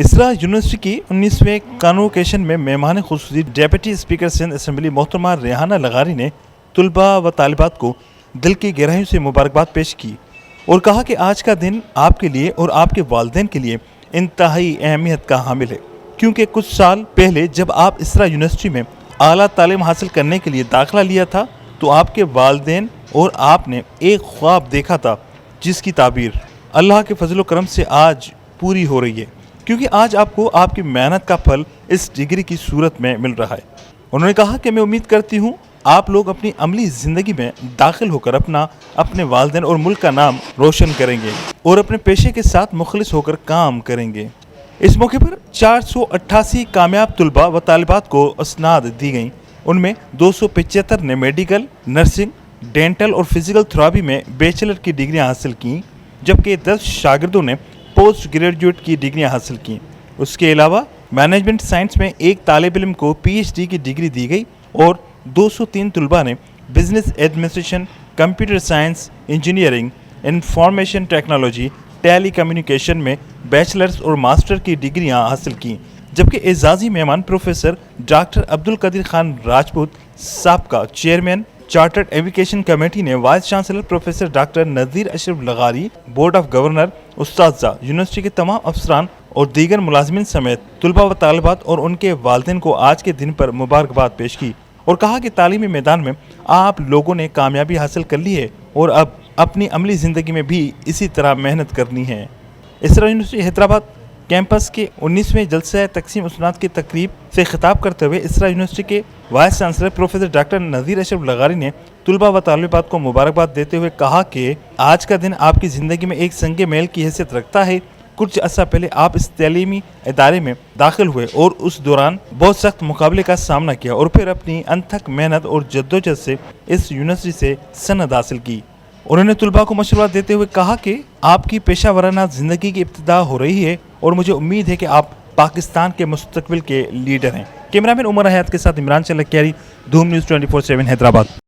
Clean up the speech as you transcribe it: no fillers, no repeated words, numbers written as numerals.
اسرا university کی 19ویں convocation میں مہمان خصوصی ڈیپٹی اسپیکر سندھ اسمبلی محترمہ ریحانہ لغاری نے طلباء و طالبات کو دل کی گہرائیوں سے مبارکباد پیش کی اور کہا کہ آج کا دن آپ کے لیے اور آپ کے والدین کے لیے انتہائی اہمیت کا حامل ہے، کیونکہ کچھ سال پہلے جب آپ اسرا یونیورسٹی میں اعلیٰ تعلیم حاصل کرنے کے لیے داخلہ لیا تھا تو آپ کے والدین اور آپ نے ایک خواب دیکھا تھا جس کی تعبیر اللہ کے فضل و کرم سے آج پوری ہو رہی ہے، کیونکہ آج آپ کو آپ کی محنت کا پھل اس ڈگری کی صورت میں مل رہا ہے۔ انہوں نے کہا کہ میں امید کرتی ہوں آپ لوگ اپنی عملی زندگی میں داخل ہو کر اپنے والدین اور ملک کا نام روشن کریں گے اور اپنے پیشے کے ساتھ مخلص ہو کر کام کریں گے۔ اس موقع پر 488 کامیاب طلباء و طالبات کو اسناد دی گئیں، ان میں 275 نے میڈیکل، نرسنگ، ڈینٹل اور فزیکل تھراپی میں بیچلر کی ڈگریاں حاصل کیں، جبکہ 10 شاگردوں نے پوسٹ گریجویٹ کی ڈگریاں حاصل کیں۔ اس کے علاوہ مینجمنٹ سائنس میں ایک طالب علم کو PhD کی ڈگری دی گئی اور 203 طلباء نے business administration, computer science, engineering, information technology, telecommunication میں بیچلرز اور ماسٹر کی ڈگریاں حاصل کیں، جبکہ اعزازی مہمان پروفیسر ڈاکٹر عبدالقدیر خان راجپوت سابقہ چیئرمین چارٹرڈ ایجوکیشن کمیٹی نے vice chancellor professor doctor Nazir Ashraf لغاری، بورڈ آف گورنر، اساتذہ، یونیورسٹی کے تمام افسران اور دیگر ملازمین سمیت طلباء و طالبات اور ان کے والدین کو آج کے دن پر مبارکباد پیش کی اور کہا کہ تعلیمی میدان میں آپ لوگوں نے کامیابی حاصل کر لی ہے اور اب اپنی عملی زندگی میں بھی اسی طرح محنت کرنی ہے۔ اسرا یونیورسٹی حیدرآباد کیمپس کے 19ویں جلسہ تقسیم اسناد کی تقریب سے خطاب کرتے ہوئے اسرا یونیورسٹی کے vice chancellor professor doctor Nazir Ashraf لغاری نے طلباء و طالبات کو مبارکباد دیتے ہوئے کہا کہ آج کا دن آپ کی زندگی میں ایک سنگ میل کی حیثیت رکھتا ہے۔ کچھ عرصہ پہلے آپ اس تعلیمی ادارے میں داخل ہوئے اور اس دوران بہت سخت مقابلے کا سامنا کیا اور پھر اپنی انتھک محنت اور جدوجہد سے اس یونیورسٹی سے سند حاصل کی۔ انہوں نے طلباء کو مشورہ دیتے ہوئے کہا کہ آپ کی پیشہ ورانہ زندگی کی ابتدا ہو رہی ہے اور مجھے امید ہے کہ آپ پاکستان کے مستقبل کے لیڈر ہیں۔ کیمرہ مین عمر حیات کے ساتھ عمران چلکیاری، دھوم نیوز 24/7 حیدرآباد۔